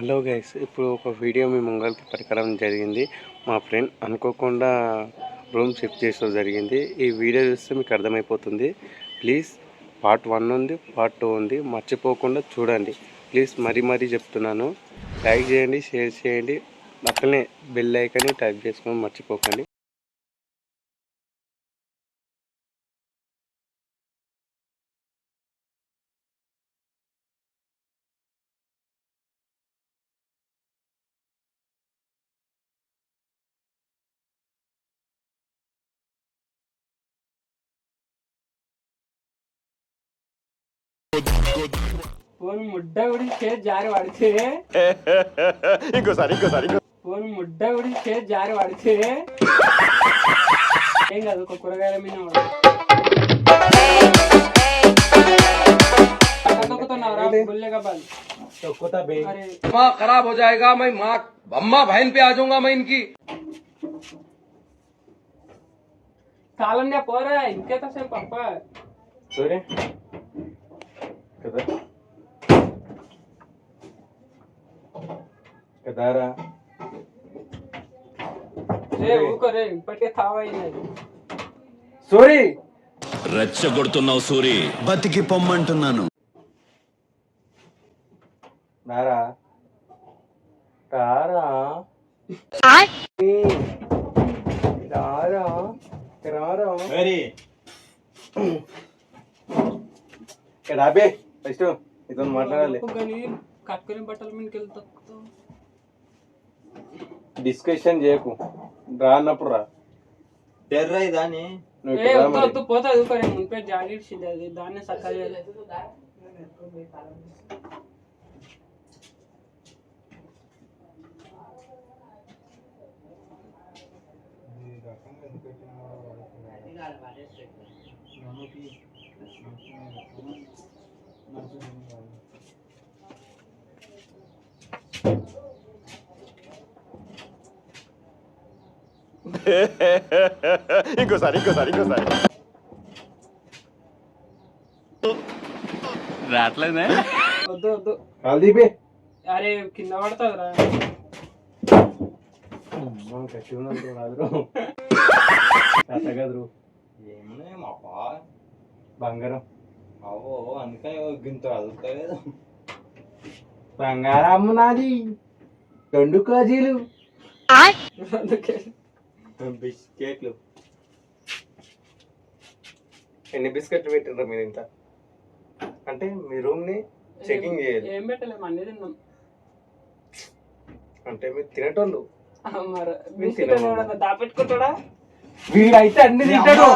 Hello guys, ఇప్పుడు ఒక video మీ ముంగల్కి పట్టుకరం జరిగింది. మా ఫ్రెండ్ అనుకోకుండా రూమ్ షిఫ్ట్ చేసడం జరిగింది. ఈ వీడియో చూస్తే మీకు అర్థమైపోతుంది. ప్లీజ్ పార్ట్ 1 ఉంది, పార్ట్ 2 ఉంది, మర్చిపోకుండా చూడండి. ప్లీజ్ మరీ చెప్తున్నాను. లైక్ చేయండి, షేర్ చేయండి, అట్లనే బెల్ ఐకాన్ని టైప్ చేసుకొని మర్చిపోకండి. ఫోన్ ముడ్డ గురించి జారి పడితే ఇంకోసారి ఫోన్ ముడ్డ గురించి జారి పడితే ఏం కాదు, ఒక కూరగాయల మీద खराब हो जाएगा। मैं माँ अम्मा बहन पे आ जाऊंगा मैं इनकी। కాలం పోరా ఇంకేత సేపు పప్ప సరే కదా కదారా ఊకోరే ఇప్పటికే తావైనది. సూరి రెచ్చగొడుతున్నావు సూరి, బతికి పొమ్మంటున్నాను. నారా రారా రారా రారా రాబే ఫస్ట్ ఇతను మాట్లాడాలి. కానీ కట్టుకునే బట్టల మీదకి వెళ్తా డిస్కషన్ చేయకు, రా అన్నప్పుడు రా. దాన్ని వద్దు పోతా ఊకోరే మునిపే జాలి ఇచ్చింది అది దాన్ని సక్కగా ఇంకోసారి రావట్లేదే. వద్దు వద్దు కాల్దీపే అరే కింద పడతాదిరా. గట్టి ఉన్నట్టు కదరు బంగారం అవో అందుకని గింత అదుగుతాలేదు. బంగారం నాది 2 కేజీలు బిస్కెట్లు. ఎన్ని బిస్కెట్లు పెట్టిండ్రు మీరు? ఇంత అంటే మీ రూమ్ ని చెకింగ్ చేయాలి. ఏం పెట్టలేము, అన్ని తిన్నాం. అంటే మీరు తినేటోళ్ళు. దాపెట్టుకుంటాడా వీడైతే అన్ని తింటాడు.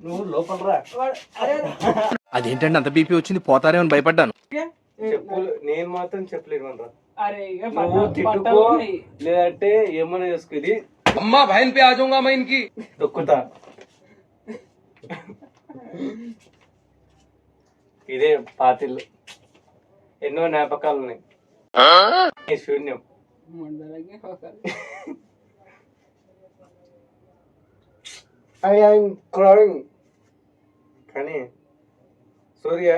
నువ్వు లోపల రా. అదేంటండి అంత బీపీ వచ్చింది, పోతారేమో అని భయపడ్డాను. చెప్పులు నేను మాత్రం చెప్పలేదు మనరా. అరే నువ్వు తిట్టుకో, లేదంటే ఏమన్నా చేసుకుని अम्मा बहन पे आ जाऊंगा मैं इनकी। తొక్కుతా. ఇదే పాతిళ్ళు, ఎన్నో జ్ఞాపకాలు ఉన్నాయి. శూన్యం. కానీ సూర్య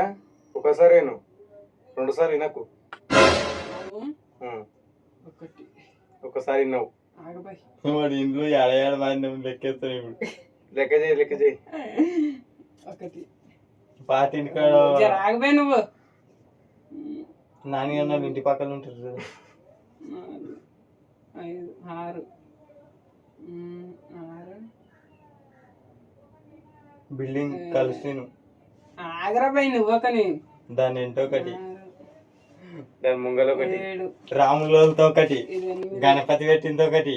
ఒకసారి 2 సార్లు వినకు. ఒకసారి విన్నావు వాడి ఇంట్లో ఏడ లెక్కేస్తాను. ఇప్పుడు లెక్క చేయి. పాత ఇంటికాడ ఆగిపోయి నువ్వు నాని అన్న ఇంటి పక్కన ఉంటారు. 5 6 బిల్డింగ్ కలిసి ఆగరాబాయి నువ్వు ఒకని దాని ఏంటో ఒకటి, దాని ముంగల ఒకటి, రాములతో ఒకటి, గణపతి పెట్టింది ఒకటి,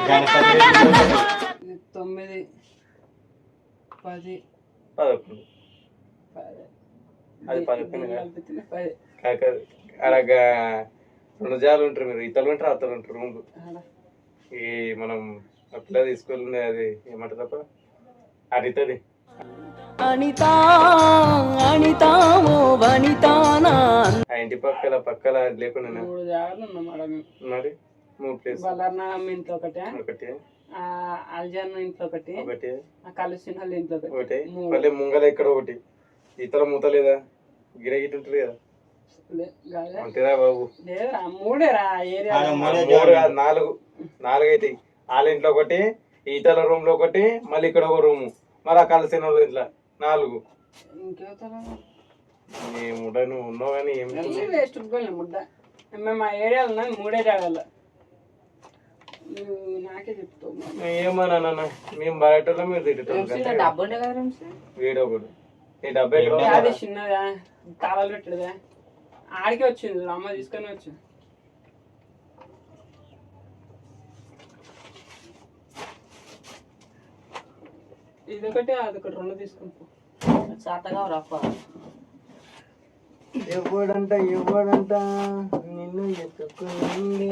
గణపతి పెట్టింది 9 10 11 అది 11 అలాగా 2 జాలు ఉంటారు. మీరు ఇతలు ఉంటారు, అతలు ఉంటారు. రూమ్ ఈ మనం అట్లా తీసుకెళ్ళి అది ఏమంటారు తప్ప అడితది. ఆ ఇంటి పక్కల అది లేకుండా 3 జాగాలు ఉన్నాం. మరి 3 ప్లేస్. బలర్నామ ఇంట్లో ఒకటి, ఒకటి అల్జాన్ ఇంట్లో ఒకటి, కలిసిన ఇంట్లో ఒకటి, మళ్ళీ ముంగల ఇక్కడ ఒకటి. ఇతర మూత లేదా, గిరగిట్ ఉంటుంది కదా, అంతేరా బాబు, లేదురా మూడేరా ఏరియా ఆడ మూడే మూడు కాదు, నాలుగు అయితే వాళ్ళ ఇంట్లో ఒకటి, ఈతల రూమ్ లో ఒకటి, మళ్ళీ ఇక్కడ ఒక రూము, మరి ఆ కలిసిన వాళ్ళ ఇంట్లో 4. ఇంకేతరా ముడ్డ నువ్వు ఉన్నావు కానీ ఏం వేస్ట్ ముద్ద. మేము ఆ ఏరియాలో ఉన్నది 3 జాగాల్లో. నాకే చెప్తావు ఏమన్నా మేము బయట మీరు తిట్టేటోళ్ళు. డబ్బు ఉండే కదా వీడియో ఒకటి ఈ డబ్బా అది చిన్నదా తాళాలు పెట్టలేదా ఆడికే వచ్చింది అమ్మ తీసుకొని వచ్చింది. ఇదొకటి అదొకటి 2 తీసుకొని పో. సాతగా రప్ప ఎవడంట నిన్ను ఎత్తుకుంది,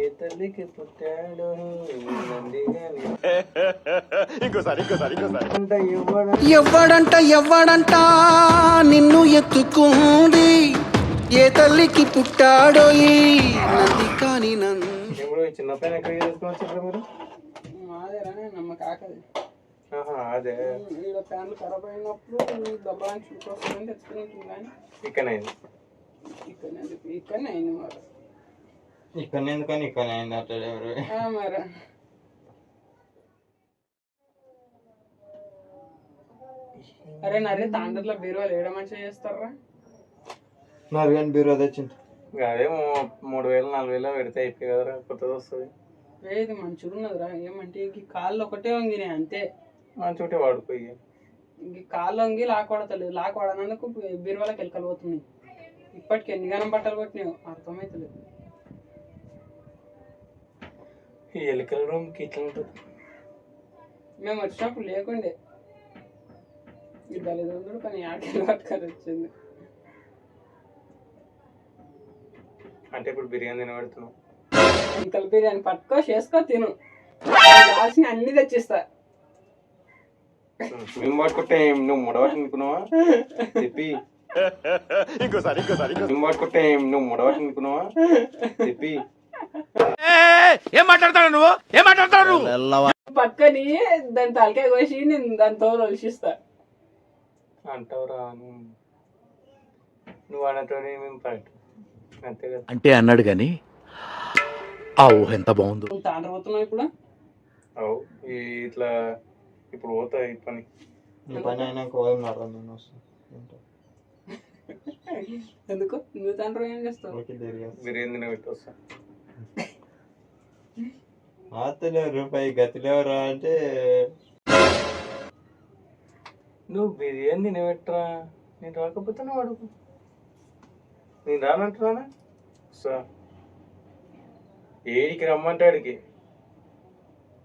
ఏ తల్లికి పుట్టాడు ఎవ్వడంట నిన్ను ఎత్తుకుంది, ఏ తల్లికి పుట్టాడో ఈ నంది కాని నంది. ఇప్పుడు ఈ చిన్న పైన ఎక్కడ తీసుకొని మీరు? మాదేరా నమ్మ కాకది. అదే ఈడ ఫ్యాన్లు ఖరాబ్ అయినప్పుడు దెబ్బలాంటి చూసుకొస్తుందని తెచ్చుకుంటుంది కానీ ఇక్కడనే ఇక్కడనే అయింది మరి. ఇక్కడ ఎందుకని ఇక్కడ అయింది అట్లా ఎవరు మరి అరే నరే తాండ్రలో బీరువాలు ఏడ మంచిగా చేస్తారా? నాకు కానీ బీరో తెచ్చింది. అదే 3000-4000 పెడితే అయిపోయి కదరా, కొత్తది వస్తుంది. ఇది మంచిగా ఉన్నదిరా. ఏమంటే ఇంక కాళ్ళు ఒకటే వంగినాయి అంతే. మంచి ఒకటే వాడుకోయి. ఇంక కాళ్ళు వంగి లాక్వాడతలేదు. లాక్వాడనందుకు బీరువాళ్ళకి ఎలకలు పోతున్నాయి. ఇప్పటికి ఎన్ని గనం బట్టలు కొట్టినావు అర్థమవుతలేదు. ఈ ఎలుకల రూమ్కి ఇట్లా ఉంటుంది. మేము వచ్చినప్పుడు లేకుండే ఈ తల్లిదండ్రులు కానీ ఆటలు పట్టుకొని వచ్చింది. అంటే ఇప్పుడు బిర్యానీ తినబెడుతున్నావు. ఎలకల బిర్యానీ పట్టుకో చేసుకో తిను, కావాల్సిన అన్ని తెచ్చిస్తా. మేము పట్టుకుంటే నువ్వు ముడవట్టు అనుకున్నావా చెప్పి? ఇంకోసారి మేము పట్టుకుంటే నువ్వు ముడవట్టు అనుకున్నావా చెప్పి? ఏం మాట్లాడతాడు నువ్వు? పట్టుకొని దాని తలకాయ కోసి నేను దాని తోలు ఒలిసిస్తా. అంటావురా నువ్వు అనతోనే మేము పట్టు అంతే కదా. అంటే అన్నాడు గాని ఆ ఊహ ఎంత బాగుందో. నువ్వు తాండ్ర పోతున్నావు ఇప్పుడు. అవు ఇట్లా ఇప్పుడు పోతా ఈ పని. ఈ పని అయినాక పోతున్నారు నేను వస్తాను. ఎందుకు నువ్వు తాండ్ర ఏం చేస్తావు? బిర్యానీ తినబెట్టి వస్తా. ఆతలేవు రూపాయి గతిలేవరా అంటే నువ్వు బిర్యానీ తినబెట్టరా, నేను రాకపోతే నువ్వు అడుగు. నేను రానంటున్నానా? సార్ ఏడికి రమ్మంటాడికి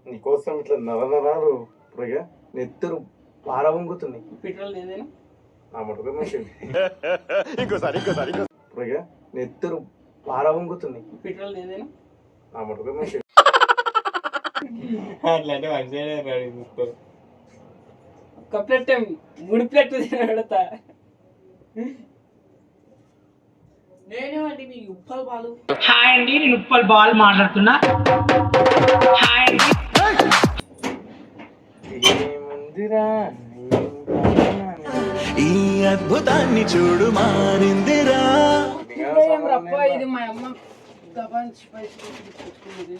నీకోసం ఇట్లా నరనరాలు ఇప్పుడుగా నెత్తురు పార వంగుతుంది. పెట్రోల్ నేనేనా నా మటుకు మంచిది. ఇప్పుడుగా నెత్తురు పార వంగుతుంది. పెట్రోల్ నేనేనా నా మటుకు మంచిది. అట్లాంటి మంచిగా రెడీ చూసుకో. ఒక ప్లేట్ 3 ప్లేట్లు తినబెడతా. హాయ్ అండి, నేను ఉప్పల్ బాల్ మాట్లాడుతున్నా. హాయ్ అండి. ఏముందిరా ఈ అద్భుతాన్ని చూడు మారిందిరా. ఇది మా అమ్మ దబాంచి పైసలు తెచ్చుకున్నది.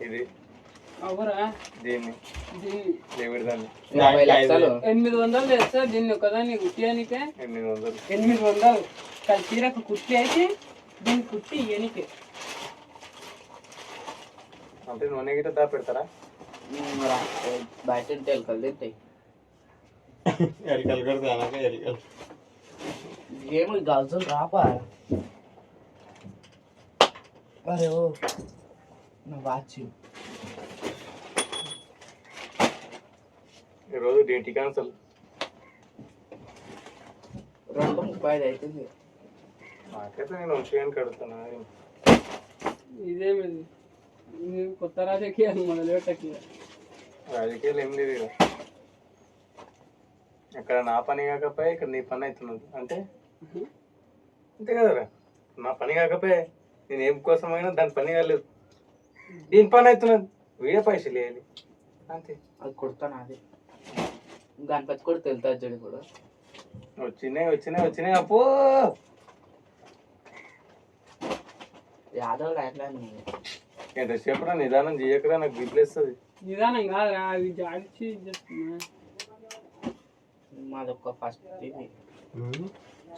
ఇది అవురా దీన్ని దేవుడి దాన్ని 800 తెస్తా. దీన్ని ఒకదాన్ని కుట్టియానికే 800 కానీ చీరకు కుట్టి అయితే దీన్ని కుట్టి ఇయనికే. అంటే నూనె గిట్ట దా పెడతారా? బయట ఎలకలు తింటాయి. ఎరికలు కొడితే అనక ఎరికలు ఏమి గల్సులు రాపా. అరే ఓ నా వాచ్ ఈరోజు డ్యూటీ క్యాన్సల్. 2:35 అవుతుంది. నాకైతే నేను వచ్చేయడానికి కడుతున్నా. ఇదేమిది కొత్త రాజకీయాలు మొదలుపెట్టకి. రాజకీయాలు ఏం లేదు ఇక. అక్కడ నా పని కాకపోయా ఇక్కడ నీ పని అవుతున్నది అంటే అంతే కదరా. నా పని కాకపోయా నేను ఏం కోసమైనా దాని పని కాలేదు, దీని పని అవుతున్నది. వీడే పైసలు వేయాలి అంతే. అది కొడతాను. అది గణపతి కూడా తెలుతా జడి కూడా వచ్చినాయి అప్పో. యాదవ్ ఎట్లా ఎంతసేపు నిదానం చేయకరా, నాకు బిడ్లేస్తుంది. నిదానం కాదురా, అవి జాడిచి చేస్తున్నా. మాదొక్క ఫస్ట్ ఇది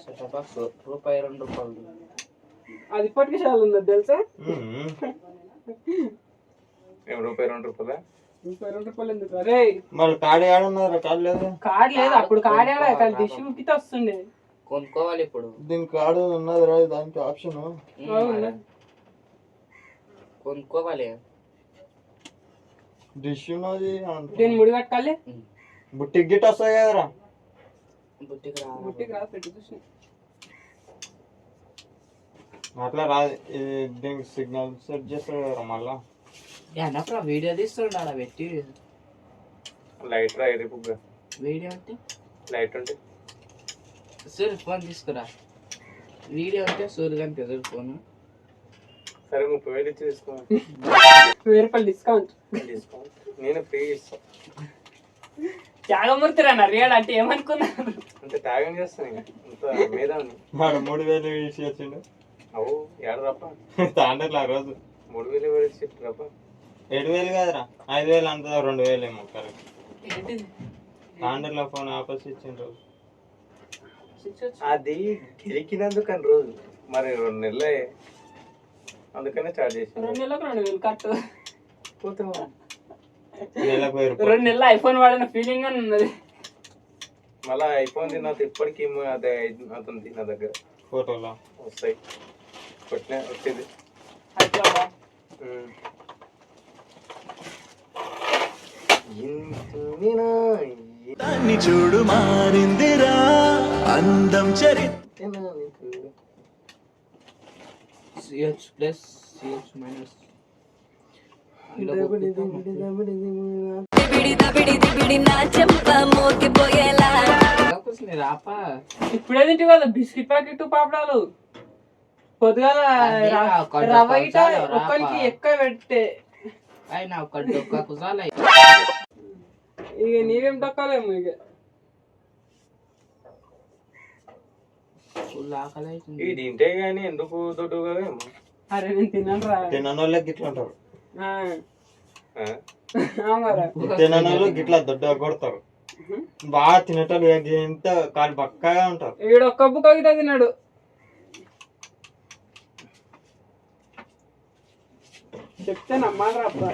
సెటప్ బాక్స్ రూపాయి 2 రూపాయలు. అది ఇప్పటికీ చాలా ఉంది తెలుసా? రూపాయి 2 రూపాయలా? రూపాయి 2 రూపాయలు ఎందుకు? అరే మరి కార్డు ఏడున్నారు? కార్డు లేదు. కార్డు లేదు అప్పుడు. కార్డు ఏడా కానీ డిష్ ముక్కితే వస్తుండే. కొనుక్కోవాలి ఇప్పుడు. దీనికి కార్డు ఉన్నది రా, దానికి ఆప్షన్ కొనుక్కోవాలి. డిష్ ఉన్నది. దీన్ని ముడి కట్టాలి. బుట్టికి గిట్ వస్తాయి కదరా. బుట్టికి రా పెట్టి చూసి అట్లా రాదు. దీనికి సిగ్నల్ సెట్ చేస్తారు కదరా మళ్ళా. అన్నప్పుడు వీడియో తీస్తుండ పెట్టి లైట్ రా ఎరిపుగా. వీడియో అంటే లైట్ ఉంటే సూర్య ఫోన్ తీసుకురా. వీడియో అంటే సూర్య గారికి ఎదురు ఫోన్. సరే 30,000 ఇచ్చి తీసుకో. 1000 రూపాయలు డిస్కౌంట్. నేను ఫ్రీ ఇస్తాను. త్యాగమూర్తి రా నర్యాడు అంటే ఏమనుకున్నారు? అంటే త్యాగం చేస్తాను అంత మీద. 3000 ఇచ్చి వచ్చిండు. అవు ఏడు రప్ప తాండట్లా ఆ రోజు 3000 ఎవరు ఇచ్చి రప్ప. 7,000 కాదురా, 5,000 అంత 2,000 ఏమో కరెక్ట్. ఏంటిది? తాండట్లా ఫోన్ ఆపస్ ఇచ్చిండ్రు. అది గెలికినందుకు అని రోజు మరి 2 నెలలే, అందుకనే చార్జ్ చేసి 2 నెలలకు 2,000 కరెక్ట్. పోతాం. నెలకు 1000 రూపాయలు. 2 నెలలు ఐఫోన్ వాడిన ఫీలింగ్ అని ఉన్నది. మళ్ళా ఐఫోన్ తిన్నది ఇప్పటికీ అదే అవుతుంది నా దగ్గర. ఫోటోలో వస్తాయి వచ్చేది. దాన్ని చూడు మారిందిరా అందం చరిత్ర. సిహెచ్ ప్లస్ సిహెచ్ మైనస్ ఇప్పుడే తింటే కదా బిస్కెట్ ప్యాకెట్ పాపడాలు. పొద్దుగాల రవ్వ ఇట ఒక్కరికి ఎక్కువ పెట్టే. ఇక నీవేం తక్కువలేము. ఇక ఇది తింటే గానీ ఎందుకు దొడ్డుగా. అరే నేను తిన్నాను రా. తిననోళ్ళకి గిట్లా ఉంటారు. మరి తిననోళ్ళు గిట్లా దొడ్డుగా కొడతారు. బాగా తినేటోళ్ళు ఎంత కాలు బక్కగా ఉంటారు. ఈడు ఒక్క బుక్క గిట్ట తిన్నాడు. చెప్తే నమ్మాలి రా అబ్బా.